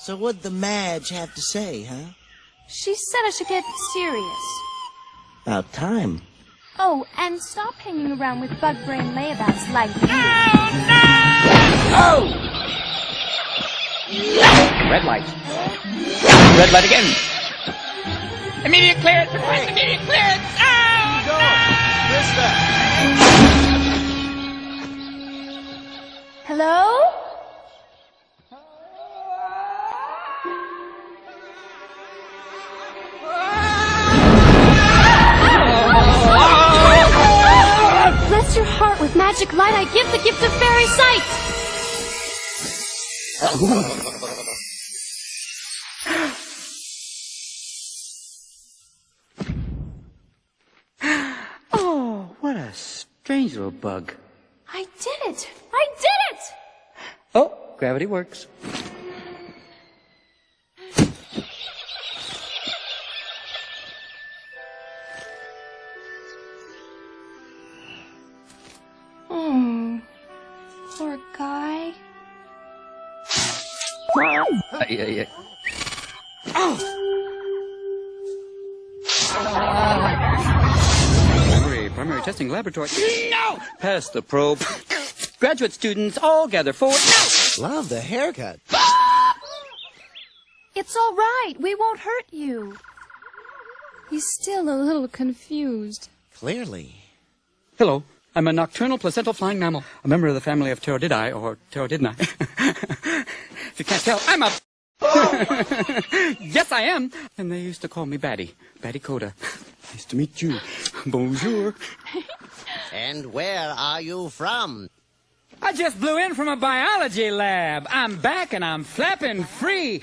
So what'd the Magi have to say, huh? She said I should get serious. About time. Oh, and stop hanging around with bug-brain layabouts like you. Oh! Red light. Red light again. Immediate clearance! Request immediate clearance! Oh! Go! Crysta! Hello? Bless your heart with magic light. I give the gift of fairy sight. Oh, what a strange little bug. I did it. I did it. Oh, gravity works. Oh, poor guy. Yeah. Primary testing laboratory. No! Pass the probe. Graduate students, all gather forward. No! Love the haircut. It's all right. We won't hurt you. He's still a little confused. Clearly. Hello. I'm a nocturnal placental flying mammal, a member of the family of Pterodiddae, or Pterodidnae. If you can't tell, I'm a... Yes, I am. And they used to call me Batty. Batty Koda. Nice to meet you. Bonjour. And where are you from? I just blew in from a biology lab. I'm back and I'm flapping free.